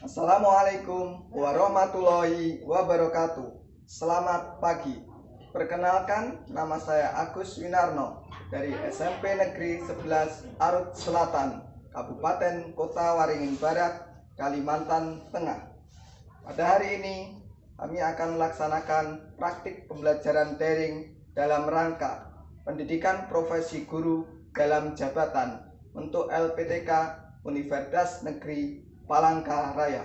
Assalamualaikum warahmatullahi wabarakatuh. Selamat pagi. Perkenalkan, nama saya Agus Winarno dari SMP Negeri 11 Arut Selatan, Kabupaten Kota Waringin Barat, Kalimantan Tengah. Pada hari ini, kami akan melaksanakan praktik pembelajaran daring dalam rangka pendidikan profesi guru dalam jabatan untuk LPTK Universitas Negeri Palangkaraya.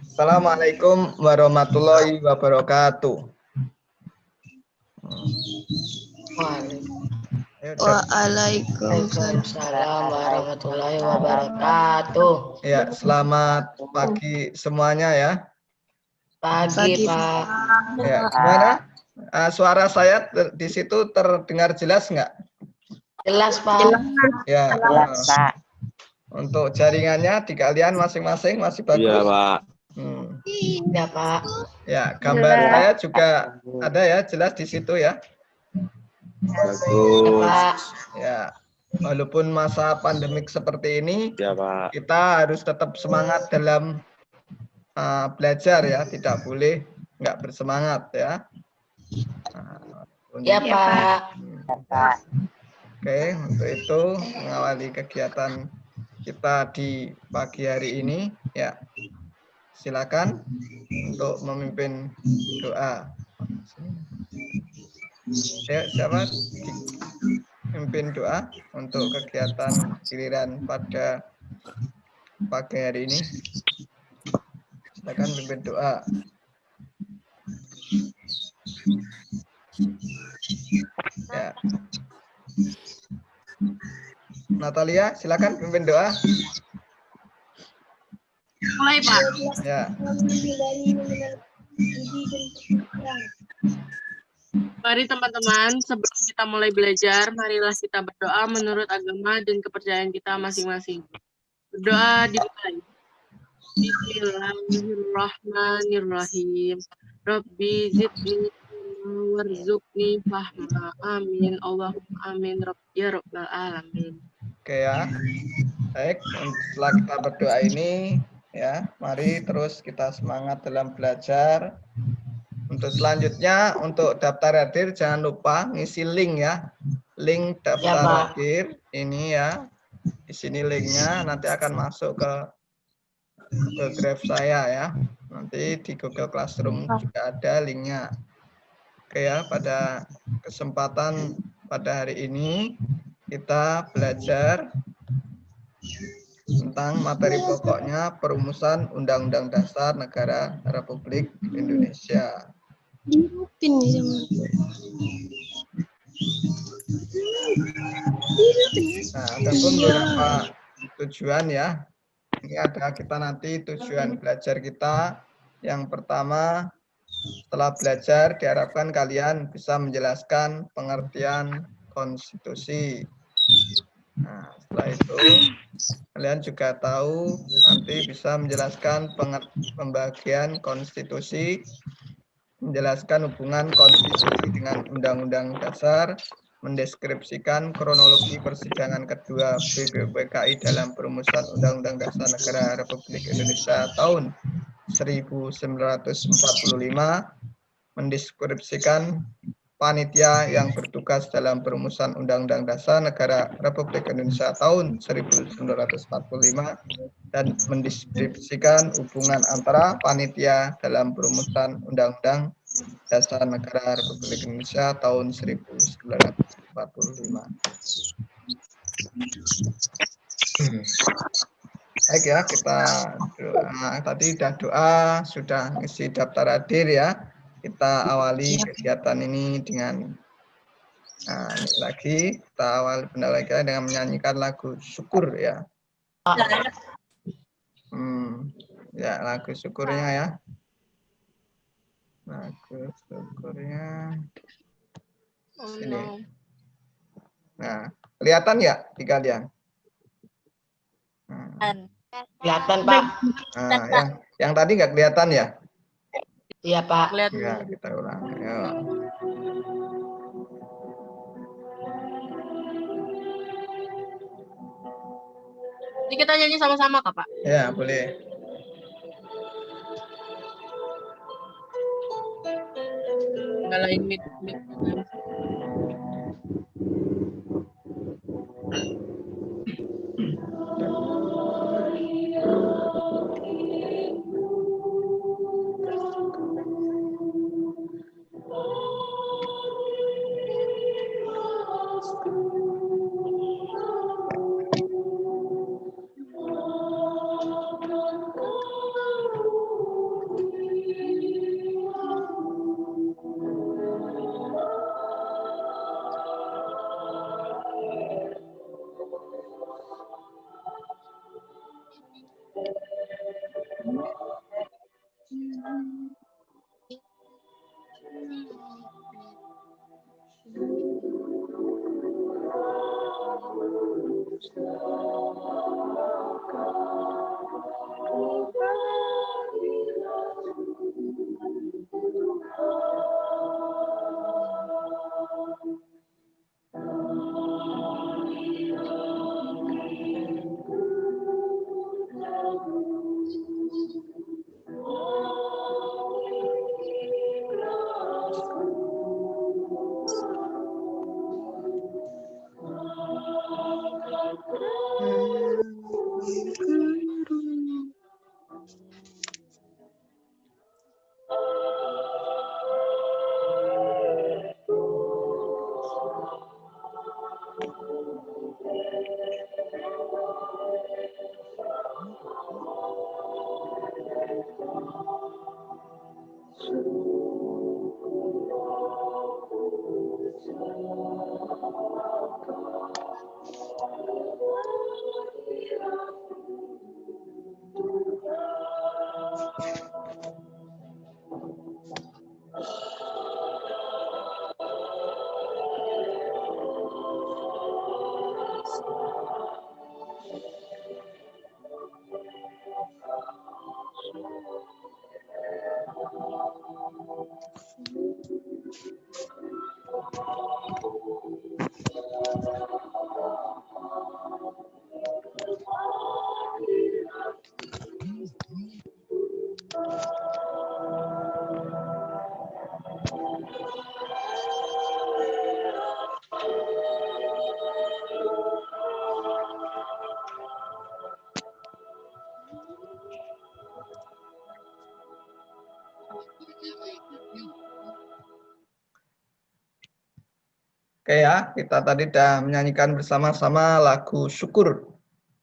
Assalamualaikum warahmatullahi wabarakatuh. Waalaikumsalam warahmatullahi wabarakatuh. Ya, selamat pagi semuanya ya. Pagi, Pak. Ya, gimana? Suara saya di situ terdengar jelas nggak? Jelas, Pak. Ya. Jelas, Pak. Untuk jaringannya di kalian masing-masing masih bagus? Iya, Pak. Iya, Pak. Ya, gambar saya juga ada ya, jelas di situ ya. Bagus. Ya, walaupun masa pandemik seperti ini, Ya, Pak. kita harus tetap semangat dalam belajar ya, tidak boleh nggak bersemangat ya. Ya, Pak. Oke, untuk itu mengawali kegiatan kita di pagi hari ini ya. Silakan untuk memimpin doa. Ya, siapa memimpin doa untuk kegiatan giliran pada pagi hari ini? Silakan memimpin doa. Ya. Natalia, silakan pimpin doa. Mulai, Pak. Ya. Mari teman-teman, sebelum kita mulai belajar, marilah kita berdoa menurut agama dan kepercayaan kita masing-masing. Berdoa dimulai. Bismillahirrahmanirrahim. Rabbi zidni warzuqni fahma. Amin. Allahumma amin. Ya Rabbal alamin. Oke ya. Baik, setelah kita berdoa ini ya, mari terus kita semangat dalam belajar. Untuk selanjutnya, untuk daftar hadir jangan lupa ngisi link ya. Link daftar hadir ini ya. Di sini linknya nanti akan masuk ke Google Drive saya ya. Nanti di Google Classroom juga ada linknya. Oke ya, pada kesempatan pada hari ini kita belajar tentang materi pokoknya perumusan Undang-Undang Dasar Negara Republik Indonesia. Nah, ada pun beberapa tujuan ya. Ini ada kita nanti tujuan belajar kita. Yang pertama, setelah belajar diharapkan kalian bisa menjelaskan pengertian konstitusi. Nah, setelah itu kalian juga tahu nanti bisa menjelaskan pembagian konstitusi, menjelaskan hubungan konstitusi dengan Undang-Undang Dasar, mendeskripsikan kronologi persidangan kedua BPUPKI dalam perumusan Undang-Undang Dasar Negara Republik Indonesia tahun 1945, mendeskripsikan panitia yang bertugas dalam perumusan Undang-Undang Dasar Negara Republik Indonesia tahun 1945 dan mendeskripsikan hubungan antara panitia dalam perumusan Undang-Undang Dasar Negara Republik Indonesia tahun 1945. Baik ya, kita doa. Tadi sudah doa, sudah ngisi daftar hadir ya. Kita awali kegiatan ini dengan lagi kita awali pendalaman dengan menyanyikan lagu syukur ya. Ya, lagu syukurnya ya. Lagu syukurnya sini. Nah, kelihatan ya di kalian? Kelihatan, Pak. Nah, yang tadi nggak kelihatan ya? Iya, Pak. Ya, kita ulang. Ayo. Ini kita nyanyi sama-sama, Kak, Pak. Ya, boleh. Nyalain mic. Oke ya, kita tadi sudah menyanyikan bersama-sama lagu syukur.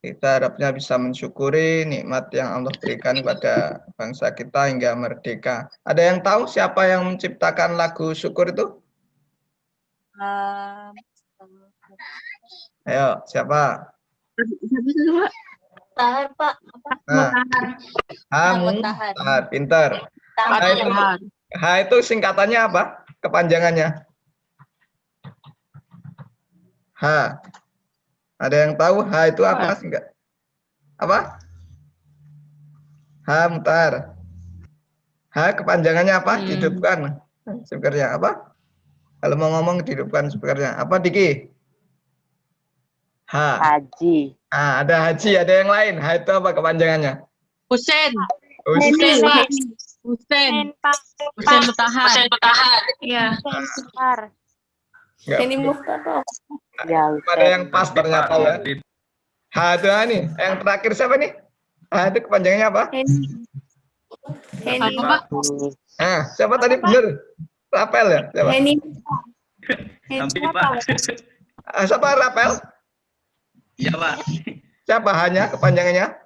Kita harapnya bisa mensyukuri nikmat yang Allah berikan kepada bangsa kita hingga merdeka. Ada yang tahu siapa yang menciptakan lagu syukur itu? Ayo, siapa? Tahar, Pak. Nah, Mutahar, pinter. H itu singkatannya apa? Kepanjangannya? H. Ada yang tahu H itu apa sih enggak? Apa? H Mutar. H kepanjangannya apa? Dihidupkan speakernya apa? Kalau mau ngomong dihidupkan speakernya. Apa Diki? H. Haji. Ah, ada haji, ada yang lain. H itu apa kepanjangannya? Husen. Husen. Husen Mutahar. Iya. Enggak. Ya, Ada yang pas ternyata ya. H itu nih. Yang terakhir siapa nih? H itu kepanjangannya apa? Apa, Pak? Ah, siapa tadi bener? Rapel ya? Siapa? Siapa Rapel? Iya, Pak. Siapa hanya kepanjangannya?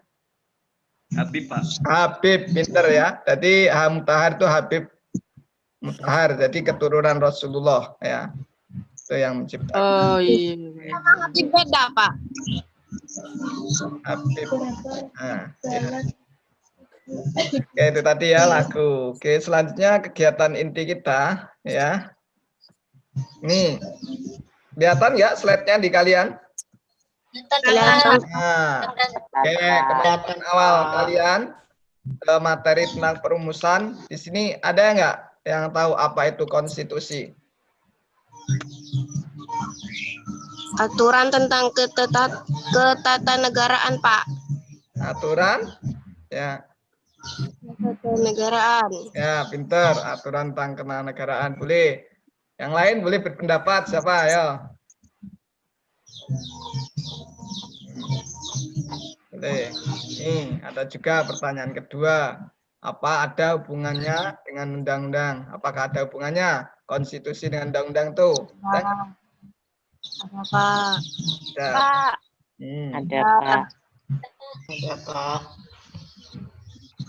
Habib, Pak. Habib, pinter ya. Jadi H Mutahar itu Habib Mutahar, jadi keturunan Rasulullah ya. Itu yang menciptakan. Oh iya. Habib beda, Pak. Habib. Nah, ya. Oke, itu tadi ya lagu. Oke, selanjutnya kegiatan inti kita ya. Nih, kelihatan nggak slide-nya di kalian? Nah, oke, kemarin awal kalian ke materi tentang perumusan. Di sini ada nggak yang tahu apa itu konstitusi? Aturan tentang ketatanegaraan, Pak. Aturan? Ya, Ketatanegaraan. ya, pinter. Aturan tentang kenegaraan boleh. Yang lain boleh berpendapat. Siapa? Ayo. Boleh. Nih, ada juga pertanyaan kedua. Apa ada hubungannya dengan undang-undang? Apakah ada hubungannya konstitusi dengan undang-undang tuh? Ada, Pak. Ada. Pak. Ada, Pak. Ada, Pak.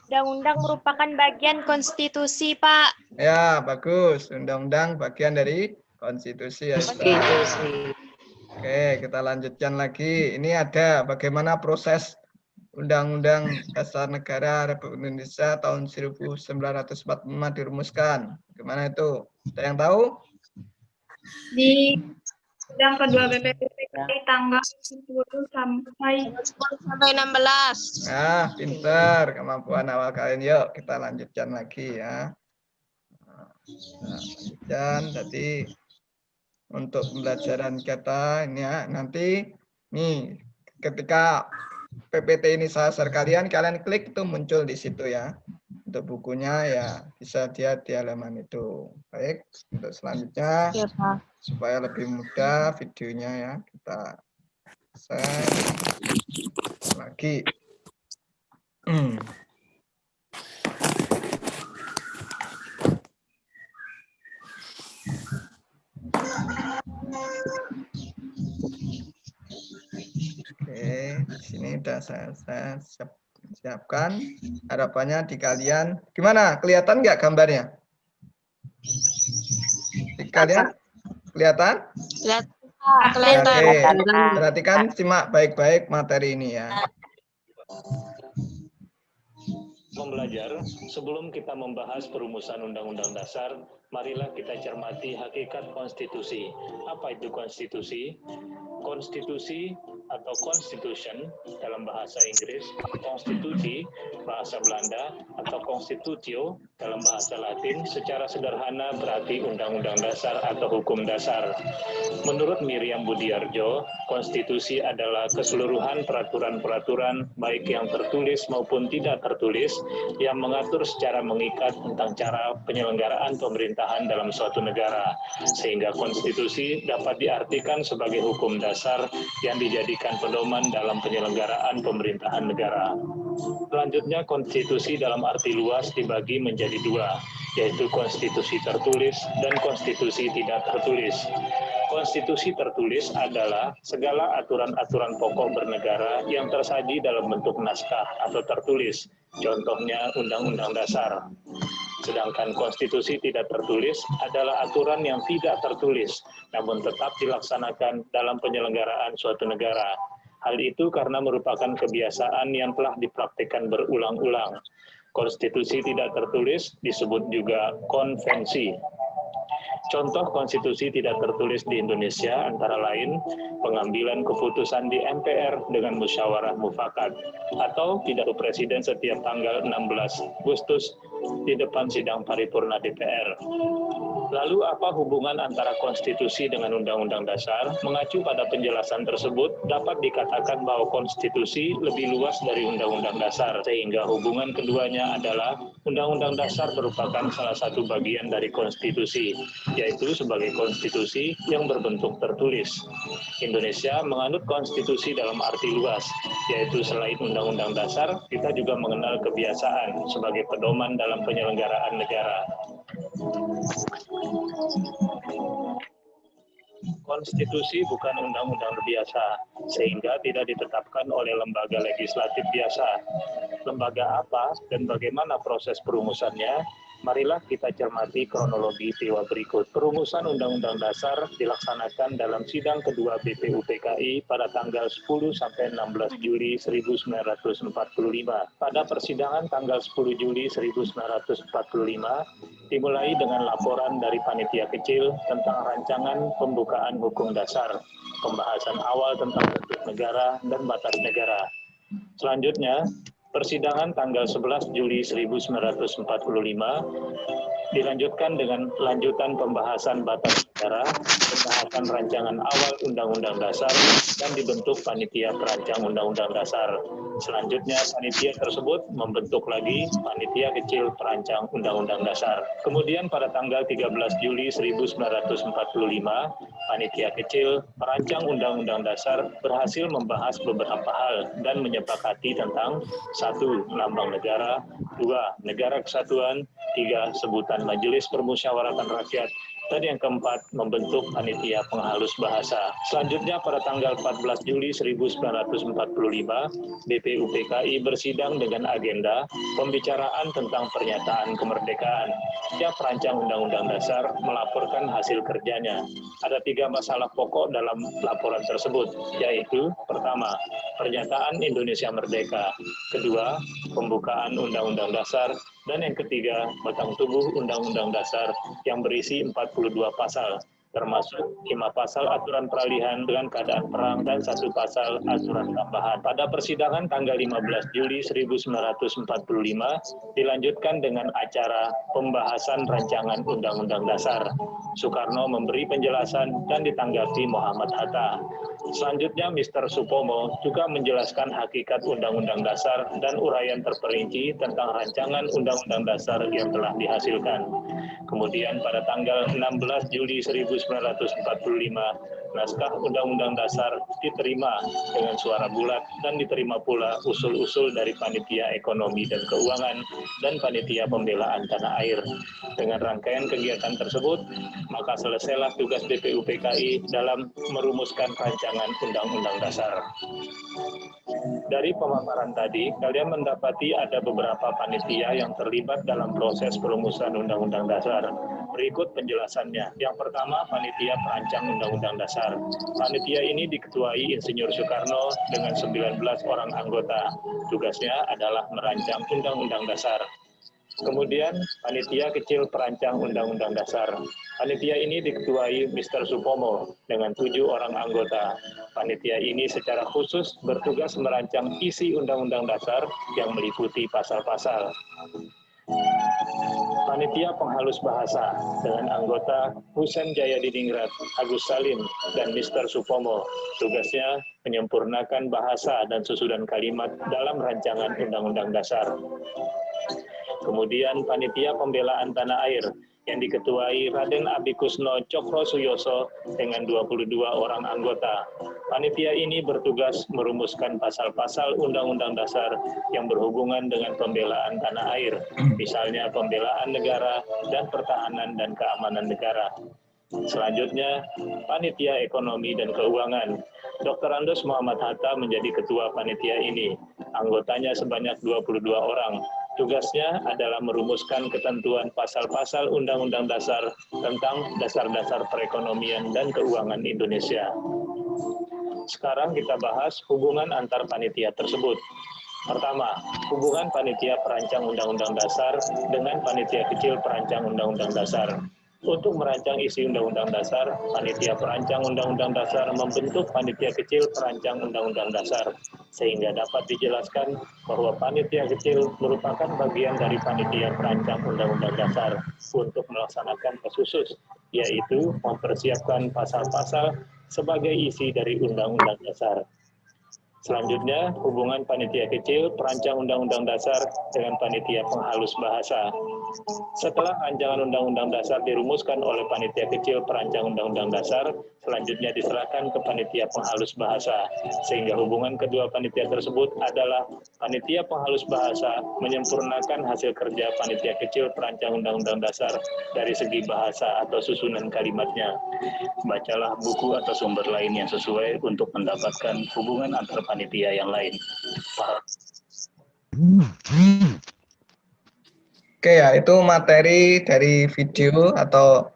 Undang-undang merupakan bagian konstitusi, Pak. Ya, bagus. Undang-undang bagian dari konstitusi ya. Ustaz. Konstitusi. Oke, kita lanjutkan lagi. Ini ada bagaimana proses Undang-Undang Dasar Negara Republik Indonesia tahun 1945 dirumuskan. Bagaimana itu? Ada yang tahu? Di sidang kedua BPUPKI tanggal 10 sampai 16. Nah, pinter. Kemampuan awal kalian. Yuk, kita lanjutkan lagi ya. Nah, lanjutkan. Jadi, untuk pembelajaran kita ini ya, nanti nih ketika PPT ini saya share kalian klik itu muncul di situ ya. Untuk bukunya ya bisa dia di halaman itu. Baik, untuk selanjutnya Ya, Pak. supaya lebih mudah videonya ya kita share lagi. Oke, di sini udah saya siapkan. Harapannya di kalian gimana? Kelihatan nggak gambarnya? Di kalian kelihatan? Lihat, Pak. Kelihatan. Oke, perhatikan simak baik-baik materi ini ya. Pembelajar, sebelum kita membahas perumusan Undang-Undang Dasar, marilah kita cermati hakikat konstitusi. Apa itu konstitusi? Konstitusi atau constitution dalam bahasa Inggris, konstitusi bahasa Belanda atau constitutio dalam bahasa Latin secara sederhana berarti undang-undang dasar atau hukum dasar. Menurut Miriam Budiarjo, konstitusi adalah keseluruhan peraturan-peraturan baik yang tertulis maupun tidak tertulis yang mengatur secara mengikat tentang cara penyelenggaraan pemerintahan dalam suatu negara, sehingga konstitusi dapat diartikan sebagai hukum dasar yang dijadikan pedoman dalam penyelenggaraan pemerintahan negara. Selanjutnya, konstitusi dalam arti luas dibagi menjadi dua, yaitu konstitusi tertulis dan konstitusi tidak tertulis. Konstitusi tertulis adalah segala aturan-aturan pokok bernegara yang tersaji dalam bentuk naskah atau tertulis, contohnya Undang-Undang Dasar. Sedangkan konstitusi tidak tertulis adalah aturan yang tidak tertulis, namun tetap dilaksanakan dalam penyelenggaraan suatu negara. Hal itu karena merupakan kebiasaan yang telah dipraktikkan berulang-ulang. Konstitusi tidak tertulis disebut juga konvensi. Contoh konstitusi tidak tertulis di Indonesia antara lain pengambilan keputusan di MPR dengan musyawarah mufakat atau pidato presiden setiap tanggal 16 Agustus di depan sidang paripurna DPR. Lalu apa hubungan antara konstitusi dengan undang-undang dasar? Mengacu pada penjelasan tersebut, dapat dikatakan bahwa konstitusi lebih luas dari undang-undang dasar, sehingga hubungan keduanya adalah undang-undang dasar merupakan salah satu bagian dari konstitusi, yaitu sebagai konstitusi yang berbentuk tertulis. Indonesia menganut konstitusi dalam arti luas, yaitu selain undang-undang dasar, kita juga mengenal kebiasaan sebagai pedoman dalam penyelenggaraan negara. Konstitusi bukan undang-undang biasa, sehingga tidak ditetapkan oleh lembaga legislatif biasa. Lembaga apa dan bagaimana proses perumusannya? Marilah kita cermati kronologi peristiwa berikut. Perumusan Undang-Undang Dasar dilaksanakan dalam sidang kedua BPUPKI pada tanggal 10 sampai 16 Juli 1945. Pada persidangan tanggal 10 Juli 1945 dimulai dengan laporan dari panitia kecil tentang rancangan pembukaan hukum dasar, pembahasan awal tentang bentuk negara dan batas negara. Selanjutnya, persidangan tanggal 11 Juli 1945 dilanjutkan dengan lanjutan pembahasan batas negara, pembahasan rancangan awal Undang-Undang Dasar dan dibentuk panitia perancang Undang-Undang Dasar. Selanjutnya panitia tersebut membentuk lagi panitia kecil perancang Undang-Undang Dasar. Kemudian pada tanggal 13 Juli 1945, panitia kecil perancang Undang-Undang Dasar berhasil membahas beberapa hal dan menyepakati tentang 1. Lambang negara, 2. Negara kesatuan, 3. Sebutan Majelis Permusyawaratan Rakyat, dan yang keempat, membentuk panitia penghalus bahasa. Selanjutnya pada tanggal 14 Juli 1945, BPUPKI bersidang dengan agenda pembicaraan tentang pernyataan kemerdekaan. Tiap perancang Undang-Undang Dasar melaporkan hasil kerjanya. Ada 3 masalah pokok dalam laporan tersebut, yaitu pertama, pernyataan Indonesia Merdeka, kedua, pembukaan Undang-Undang Dasar, dan yang ketiga, batang tubuh Undang-Undang Dasar yang berisi 42 pasal, termasuk 5 pasal aturan peralihan dengan keadaan perang dan 1 pasal aturan tambahan. Pada persidangan tanggal 15 Juli 1945 dilanjutkan dengan acara pembahasan rancangan Undang-Undang Dasar. Soekarno memberi penjelasan dan ditanggapi Muhammad Hatta. Selanjutnya Mr. Supomo juga menjelaskan hakikat Undang-Undang Dasar dan uraian terperinci tentang rancangan Undang-Undang Dasar yang telah dihasilkan. Kemudian pada tanggal 16 Juli 1945, naskah Undang-Undang Dasar diterima dengan suara bulat dan diterima pula usul-usul dari Panitia Ekonomi dan Keuangan dan Panitia Pembelaan Tanah Air. Dengan rangkaian kegiatan tersebut, maka selesailah tugas BPUPKI dalam merumuskan rancangan Undang-Undang Dasar. Dari pemaparan tadi, kalian mendapati ada beberapa panitia yang terlibat dalam proses perumusan Undang-Undang Dasar. Berikut penjelasannya. Yang pertama, panitia perancang Undang-Undang Dasar. Panitia ini diketuai Insinyur Soekarno dengan 19 orang anggota. Tugasnya adalah merancang Undang-Undang Dasar. Kemudian, panitia kecil perancang Undang-Undang Dasar. Panitia ini diketuai Mr. Supomo dengan 7 orang anggota. Panitia ini secara khusus bertugas merancang isi Undang-Undang Dasar yang meliputi pasal-pasal. Panitia penghalus bahasa dengan anggota Husein Jayadiningrat, Agus Salim, dan Mr. Supomo. Tugasnya menyempurnakan bahasa dan susunan kalimat dalam rancangan Undang-Undang Dasar. Kemudian panitia pembelaan tanah air yang diketuai Raden Abikusno Cokro Suyoso dengan 22 orang anggota. Panitia ini bertugas merumuskan pasal-pasal Undang-Undang Dasar yang berhubungan dengan pembelaan tanah air, misalnya pembelaan negara dan pertahanan dan keamanan negara. Selanjutnya, Panitia Ekonomi dan Keuangan. Dr. Andos Muhammad Hatta menjadi ketua panitia ini. Anggotanya sebanyak 22 orang. Tugasnya adalah merumuskan ketentuan pasal-pasal Undang-Undang Dasar tentang dasar-dasar perekonomian dan keuangan Indonesia. Sekarang kita bahas hubungan antar panitia tersebut. Pertama, hubungan panitia perancang Undang-Undang Dasar dengan panitia kecil perancang Undang-Undang Dasar. Untuk merancang isi Undang-Undang Dasar, panitia perancang Undang-Undang Dasar membentuk panitia kecil perancang Undang-Undang Dasar, sehingga dapat dijelaskan bahwa panitia kecil merupakan bagian dari panitia perancang Undang-Undang Dasar untuk melaksanakan khusus, yaitu mempersiapkan pasal-pasal sebagai isi dari Undang-Undang Dasar. Selanjutnya, hubungan panitia kecil perancang Undang-Undang Dasar dengan panitia penghalus bahasa. Setelah rancangan Undang-Undang Dasar dirumuskan oleh panitia kecil perancang Undang-Undang Dasar, selanjutnya diserahkan ke panitia penghalus bahasa, sehingga hubungan kedua panitia tersebut adalah panitia penghalus bahasa menyempurnakan hasil kerja panitia kecil perancang Undang-Undang Dasar dari segi bahasa atau susunan kalimatnya. Bacalah buku atau sumber lain yang sesuai untuk mendapatkan hubungan antar panitia yang lain. Oke ya, itu materi dari video atau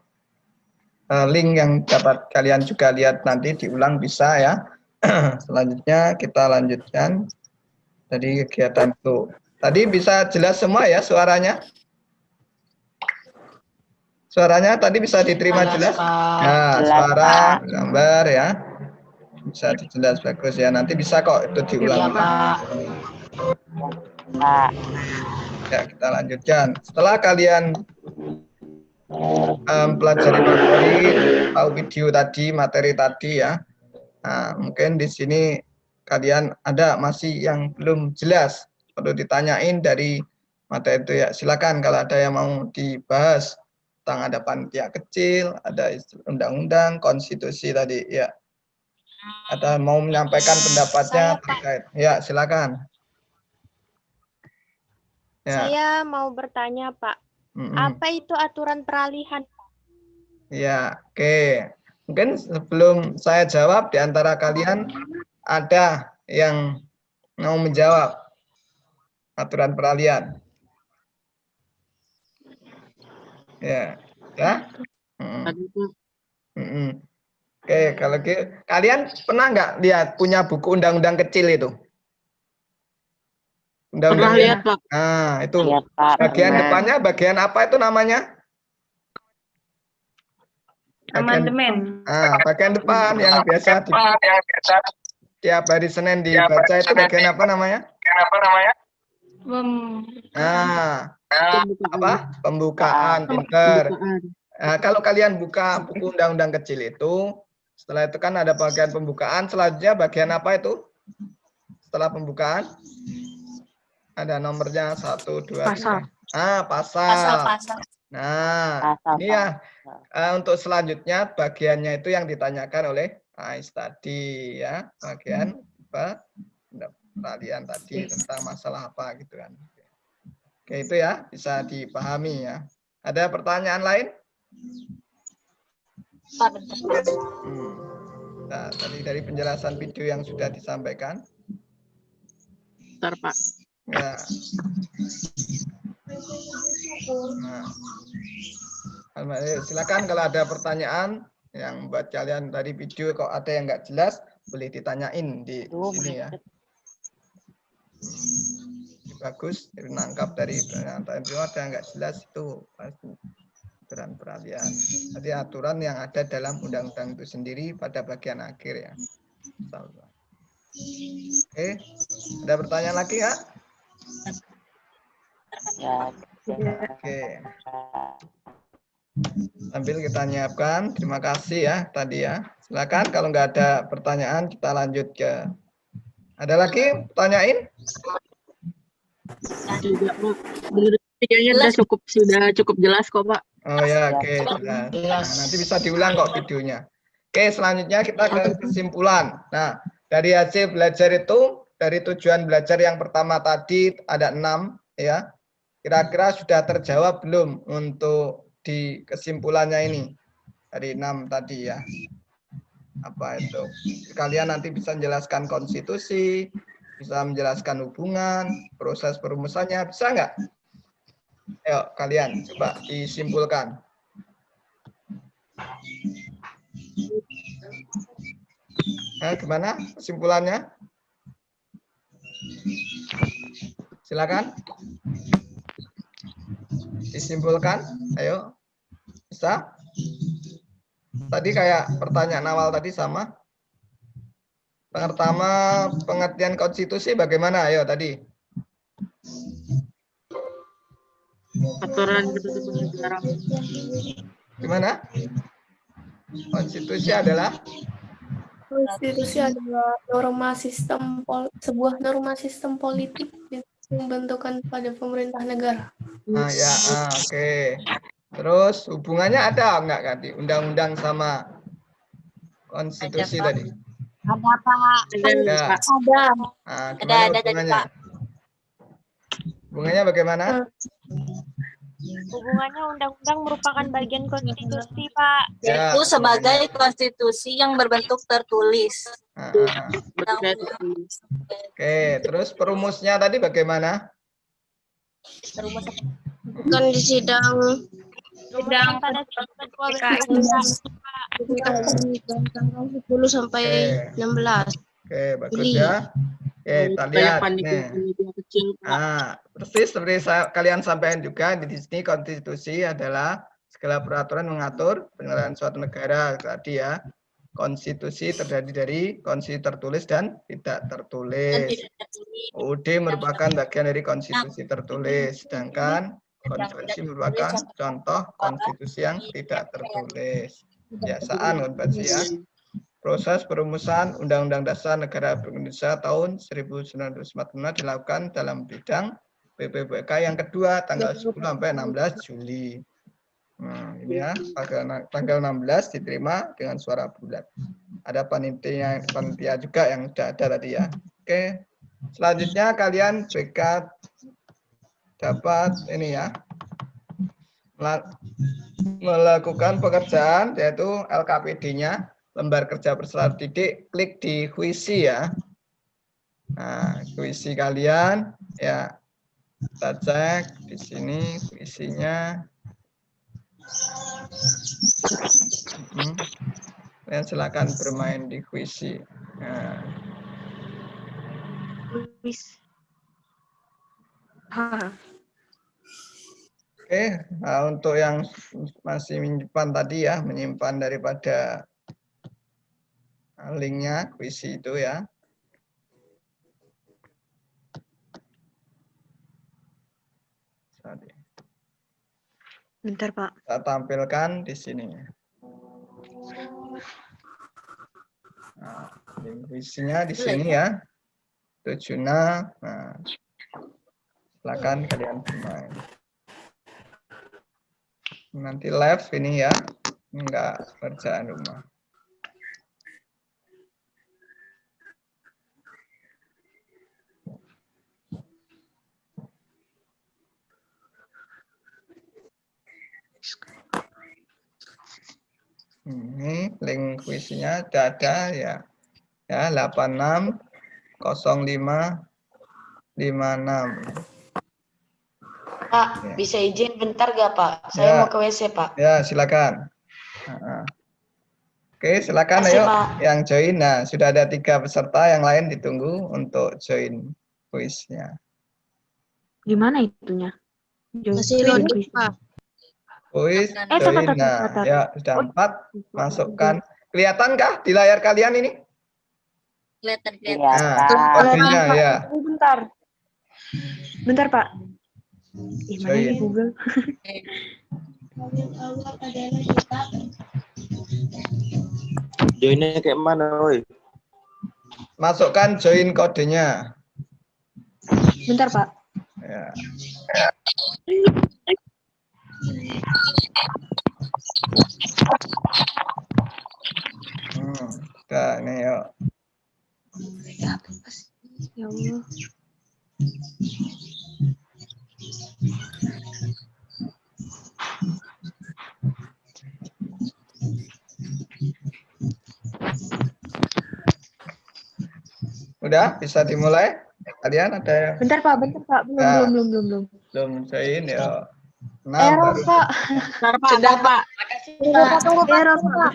link yang dapat kalian juga lihat nanti diulang bisa ya. Selanjutnya kita lanjutkan dari kegiatan itu. Tadi bisa jelas semua ya suaranya? Suaranya tadi bisa diterima jelas? Nah, suara, gambar ya. Bisa dijelas bagus ya. Nanti bisa kok itu diulang. Pak. Ya, kita lanjutkan. Setelah kalian pelajari materi, tahu video tadi, materi tadi ya. Nah, mungkin di sini kalian ada masih yang belum jelas, perlu ditanyain dari materi itu ya. Silakan kalau ada yang mau dibahas tentang ada panitia kecil, ada undang-undang, konstitusi tadi ya. Ada mau menyampaikan pendapatnya terkait. Ya, silakan. Ya. Saya mau bertanya, Pak. Apa itu aturan peralihan? Ya, oke. Mungkin sebelum saya jawab, di antara kalian ada yang mau menjawab aturan peralihan. Ya, ya. Oke, kalau gitu, kalian pernah nggak lihat punya buku undang-undang kecil itu? Pernah lihat, Pak. Nah, itu Iya, Pak. bagian Pernah. depannya, bagian apa itu namanya? Amandemen. Bagian depan yang biasa tiap hari Senin dibaca itu bagian apa namanya? Apa? Pembukaan, pinter. Nah, kalau kalian buka buku undang-undang kecil itu, setelah itu kan ada bagian pembukaan, selanjutnya bagian apa itu? Setelah pembukaan? Ada nomornya 1, 2, 3. Pasal. Nah, ini ya untuk selanjutnya bagiannya itu yang ditanyakan oleh Ais tadi ya, bagian apa? Peralihan tadi tentang masalah apa gitu kan. Oke, itu ya bisa dipahami ya. Ada pertanyaan lain? Nah, tadi dari penjelasan video yang sudah disampaikan. Bentar, Pak. Ya. Nah, silakan kalau ada pertanyaan yang buat kalian dari video kok ada yang nggak jelas boleh ditanyain di sini ya. Bagus, menangkap dari pernyataan itu ada yang nggak jelas itu pasti aturan peralihan. Jadi aturan yang ada dalam undang-undang itu sendiri pada bagian akhir ya. Oke, ada pertanyaan lagi ya? Oke. Sambil kita nyiapkan, terima kasih ya tadi ya. Silakan kalau nggak ada pertanyaan kita lanjut ke. Ada lagi pertanyaan? Tidak, Pak. Videonya sudah cukup jelas kok, Pak. Oh ya, oke. Nah, nanti bisa diulang kok videonya. Oke, selanjutnya kita ke kesimpulan. Nah, dari hasil belajar itu, dari tujuan belajar yang pertama tadi ada 6 ya. Kira-kira sudah terjawab belum untuk di kesimpulannya ini? Dari 6 tadi ya. Apa itu? Kalian nanti bisa menjelaskan konstitusi, bisa menjelaskan hubungan, proses perumusannya, bisa nggak? Ayo kalian coba disimpulkan. Nah, gimana kesimpulannya? Silakan. Disimpulkan. Ayo. Bisa? Tadi kayak pertanyaan awal tadi sama. Pertama, pengertian konstitusi bagaimana? Ayo tadi. Aturan ketentuan negara. Gimana? Konstitusi adalah sebuah norma sistem politik yang membentukkan pada pemerintah negara. Ya, oke. Terus hubungannya ada enggak kan di undang-undang sama konstitusi tadi? Ada, Pak. Ada. Gimana hubungannya? Hubungannya bagaimana? Hubungannya undang-undang merupakan bagian konstitusi, Pak. Ya, Itu sebagai konstitusi yang berbentuk tertulis. Oke, terus perumusnya tadi bagaimana? Bukan di sidang pada ketua tanggal 10 sampai 16. Oke, bagus ya. Oke, kita lihat nih. Persis seperti kalian sampaikan juga di sini konstitusi adalah segala peraturan mengatur penyelenggaraan suatu negara tadi ya. Konstitusi terdiri dari konstitusi tertulis dan tidak tertulis. UUD merupakan bagian dari konstitusi tertulis, sedangkan Konvensi merupakan contoh konstitusi yang tidak tertulis. Kebiasaan konvensi ya. Proses perumusan Undang-Undang Dasar Negara Republik Indonesia tahun 1945 dilakukan dalam bidang PPPK yang kedua tanggal 10 sampai 16 Juli. Nah, ini ya, tanggal 16 diterima dengan suara bulat. Ada panitia juga yang sudah ada tadi ya. Oke. Selanjutnya kalian BK dapat ini ya. Melakukan pekerjaan yaitu LKPD-nya, lembar kerja peserta didik, klik di kuisi ya. Nah, kuisi kalian ya. Kita cek di sini kuisinya. Kalian silakan bermain di kuisi. Nah. Oke, nah untuk yang masih menyimpan tadi ya, menyimpan daripada linknya kuisi itu ya. Bentar, Pak. Kita tampilkan di sini. Nah, kuisinya di sini ya. Tujuna. Nah, silakan kalian bermain. Nanti live ini ya, enggak kerjaan rumah. Ini link kuisinya sudah ada ya. Ya, 860556. Pak, bisa izin bentar gak Pak? Saya mau ke WC Pak. Ya, silakan. Oke, silakan ayo yang join. Nah, sudah ada 3 peserta, yang lain ditunggu untuk join kuisnya. Gimana itunya? Masih loading, Pak. Kuis join. Nah, ya sudah 4. Masukkan. Kelihatankah di layar kalian ini? Kelihatan. Nah, kodenya ya. Bentar, Pak. Gimana di Google? Joinnya kayak mana, woi? Masukkan join kodenya. Bentar, Pak. Ya. Udah, ini yuk. Ya Allah. Udah, bisa dimulai? Kalian ada? Bentar, Pak. Belum. Belum join ya. Error, Pak. Sudah, Pak. Error, Pak.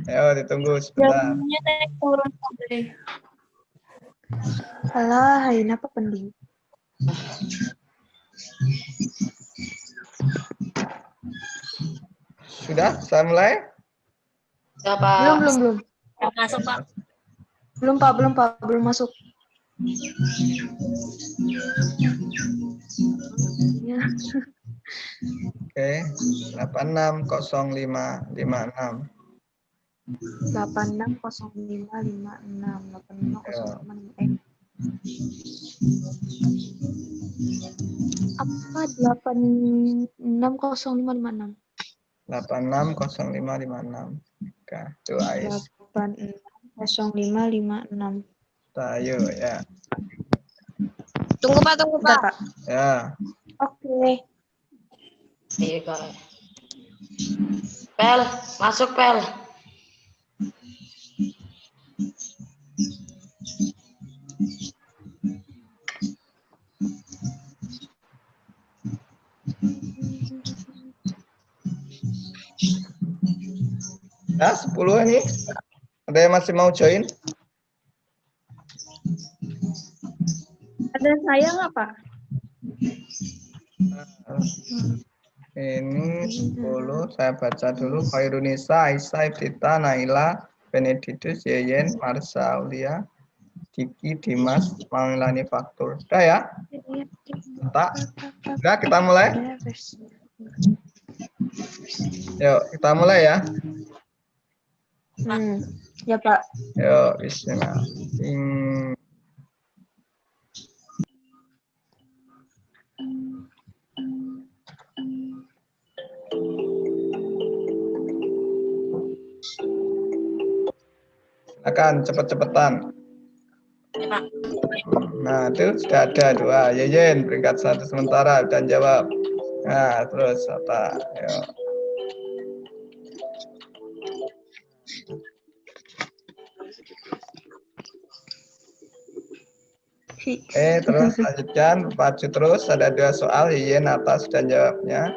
Ayo, ditunggu sebentar. Alah, ini apa penting? Sudah, saya mulai? Ya, Pak. Belum. Masuk, Pak. Belum masuk. Ya. Oke, 860556. 860556. Apa 860556? 860556. Oke, itu Ais. 860556. Ayo ya. Tunggu, Pak. Ya. Oke. Iya, Kak. Pel, masuk Pel. Nah, 10 ini. Ada yang masih mau join? Ada saya nggak, Pak? Ini 10, saya baca dulu. Khairunisa, Aisyah, Iftita, Naila, Benedictus, Yeyen, Marsha, Aulia, Diki, Dimas, Maulani Faktur. Udah ya? Tak. Udah, kita mulai. Yuk, kita mulai ya. Ya Pak. Yuk, bismillah. Silakan cepet-cepetan. Nah, itu sudah ada 2. Yeyen peringkat 1 sementara dan jawab. Nah, terus apa? Yuk. Terus lanjutkan, pacu terus. Ada 2 soal, Yeyen atas dan jawabnya.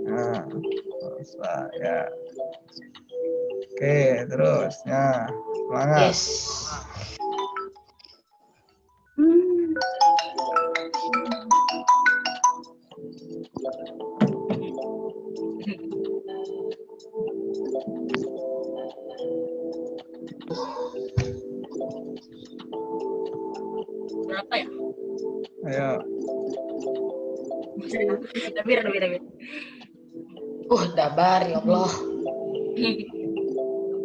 Nah, terus ya. Oke, terus. Nah, semangat. Yes. Berapa ya? Ayo. Dabir. Dabar ya Allah.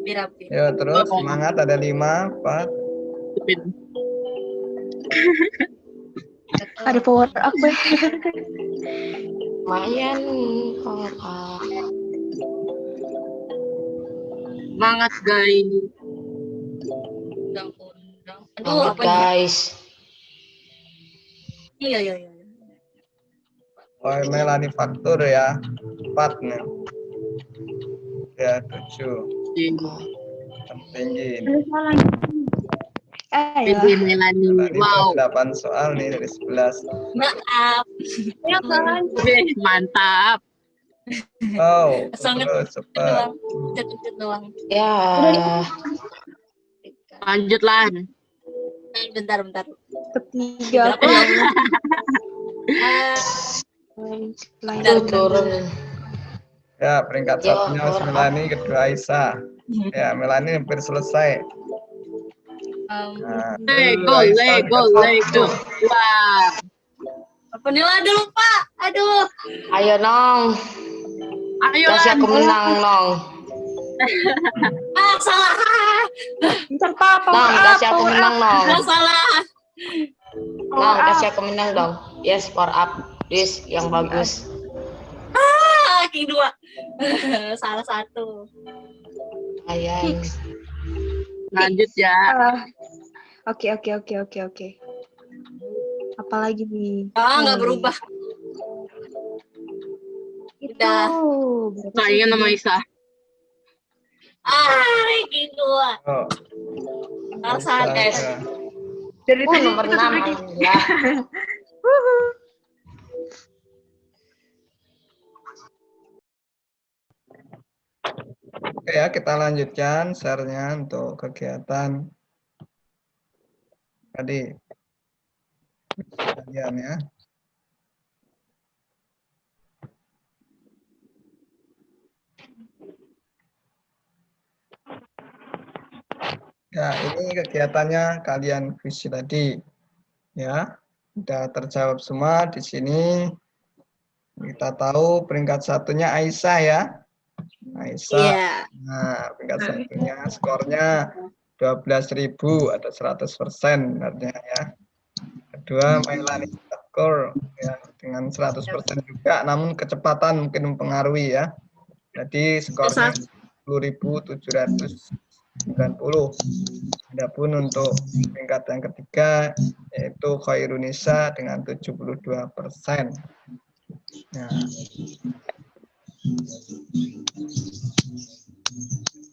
Dabir. Yuk, terus semangat. Ada 5, 4. Ada power up ya. Lumayan power up. Semangat guys. Undang-undang. Aduh, Semangat apa ini? guys. Iya. Oh, Melani faktur ya. 4 nih. Ya, 7. Tinggi. Ibu Melani. Wow. 8 soal nih dari 11. Maaf. Ya kan. Mantap. Oh, Sangat terus cepat. Cepet doang. Ya. Lanjut Lan. Bentar. Ketiga. Turun. Ya, peringkat Ya, 1-nya power up. Melani, kedua Aisyah. Ya, Melani hampir selesai. Nah, Lego. Wah. Apa nih lah dulu Pak? Aduh. Ayo Nong. Ayo Kasih Lan. aku menang Nong. Salah. Bentar Pak, Nong, kasih aku menang Nong. Salah. Nong, kasih aku menang dong. Yes, power up. This yang bagus. King 2. Salah 1. Ayang. Lanjut ya. Oke. Apalagi nih? Nggak berubah. Udah. Saingan sama Isa. King 2. Oh, Salah 1. Aisyah. Nomor 6. Alhamdulillah. Oke ya, kita lanjutkan share-nya untuk kegiatan tadi. Kalian ya. Ya, ini kegiatannya kalian visi tadi. Ya, sudah terjawab semua di sini. Kita tahu peringkat 1-nya Aisyah ya. Aisyah. Iya. Nah, peringkat 1-nya skornya 12.000 atau 100% artinya ya. Kedua, Melani skor ya, dengan 100% juga, namun kecepatan mungkin mempengaruhi ya. Jadi skornya 10.790. Adapun untuk peringkat yang ketiga yaitu Khairunisa dengan 72%. Nah,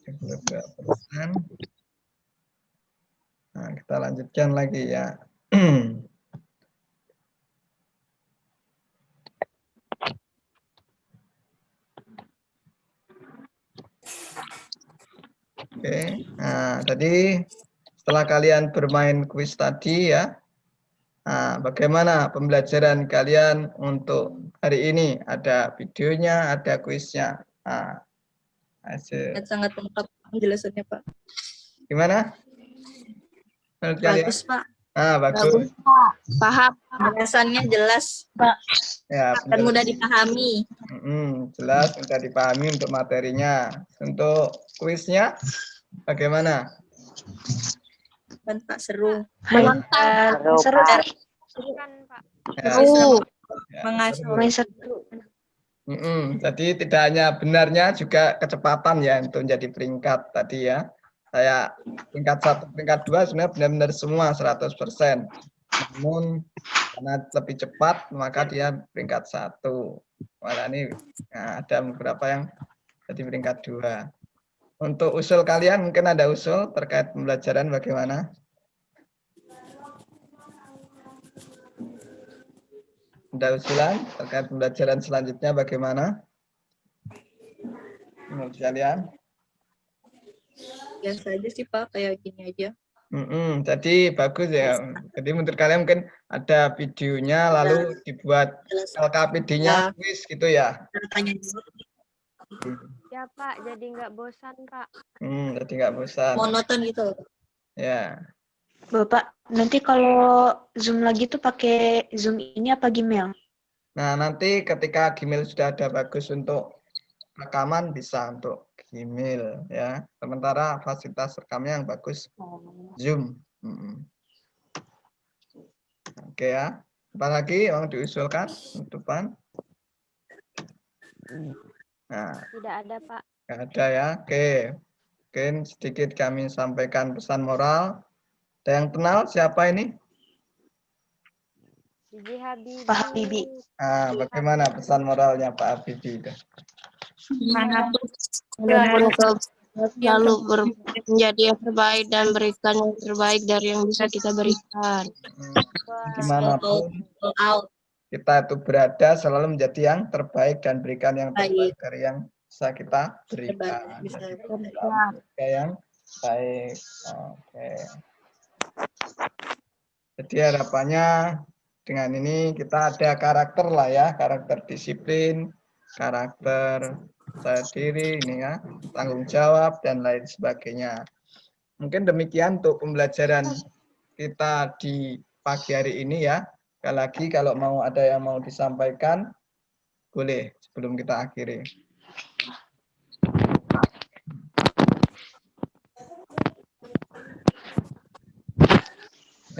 72%. Nah, kita lanjutkan lagi ya. Oke, nah tadi setelah kalian bermain kuis tadi ya, nah, bagaimana pembelajaran kalian untuk hari ini? Ada videonya, ada kuisnya. Nah, Sangat lengkap penjelasannya Pak. gimana? Menurut kalian? Bagus Pak. Bagus. Paham. Penjelasannya jelas, Pak. Ya, Dan mudah dipahami. Jelas, mudah dipahami untuk materinya. Untuk kuisnya bagaimana? Pak, seru. Mantap. Seru, Pak. Pak. Seru. Jadi tidak hanya benarnya juga kecepatan ya untuk menjadi peringkat tadi ya. Saya peringkat 1, peringkat 2 sebenarnya benar-benar semua 100%. Namun karena lebih cepat maka dia peringkat 1. Malah ini ada beberapa yang jadi peringkat 2. Untuk usul kalian mungkin ada usul terkait pembelajaran bagaimana? Ada usulan terkait pembelajaran selanjutnya bagaimana? Menurut kalian? Biasa aja sih Pak, kayak gini aja. Jadi bagus ya. Jadi menurut kalian mungkin ada videonya lalu dibuat LKPD-nya kuis gitu ya? Ya Pak, jadi nggak bosan Pak. Jadi nggak bosan. Monoton gitu. Ya. Bapak, nanti kalau Zoom lagi tuh pakai Zoom ini apa Gmail? Nah, nanti ketika Gmail sudah ada bagus untuk rekaman bisa untuk Gmail ya. Sementara fasilitas rekamnya yang bagus Zoom. Oke ya. Apa lagi yang diusulkan penutupan? Nah, Tidak ada Pak. nggak ada ya. Oke. Mungkin sedikit kami sampaikan pesan moral. Ada yang kenal siapa ini? Pak Habibie. Bagaimana pesan moralnya Pak Habibie? Lalu menjadi yang terbaik dan berikan yang terbaik dari yang bisa kita berikan. Dimanapun kita itu berada selalu menjadi yang terbaik dan berikan yang terbaik dari yang bisa kita berikan. Yang baik. Oke. Jadi harapannya dengan ini kita ada karakter lah ya, karakter disiplin, karakter percaya diri, ini ya, tanggung jawab dan lain sebagainya. Mungkin demikian untuk pembelajaran kita di pagi hari ini ya. Sekali lagi kalau mau ada yang mau disampaikan, boleh sebelum kita akhiri.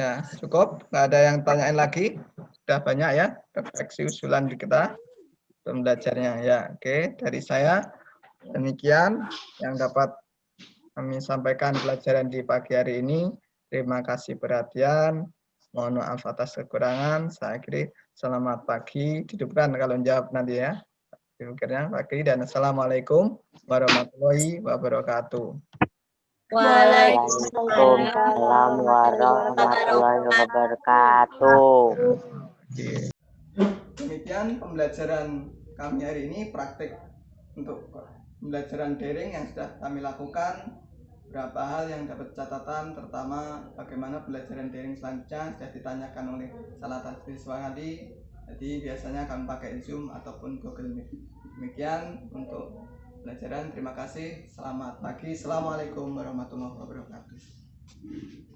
Ya, cukup. Nggak ada yang tanyain lagi. Sudah banyak ya refleksi usulan di kita pembelajarnya. Ya, oke. Dari saya demikian yang dapat kami sampaikan pelajaran di pagi hari ini. Terima kasih perhatian. Mohon maaf atas kekurangan. Saya akhiri. Selamat pagi. Dihidupkan kalau jawab nanti ya. Akhirnya pagi dan assalamualaikum warahmatullahi wabarakatuh. Waalaikumsalam warahmatullahi wabarakatuh. Demikian pembelajaran kami hari ini, praktik untuk pembelajaran daring yang sudah kami lakukan. Beberapa hal yang dapat catatan, terutama bagaimana pembelajaran daring selanjutnya sudah ditanyakan oleh salah satu siswa tadi. Jadi biasanya kami pakai Zoom ataupun Google Meet. Demikian untuk pelajaran. Terima kasih. Selamat pagi. Assalamualaikum warahmatullahi wabarakatuh.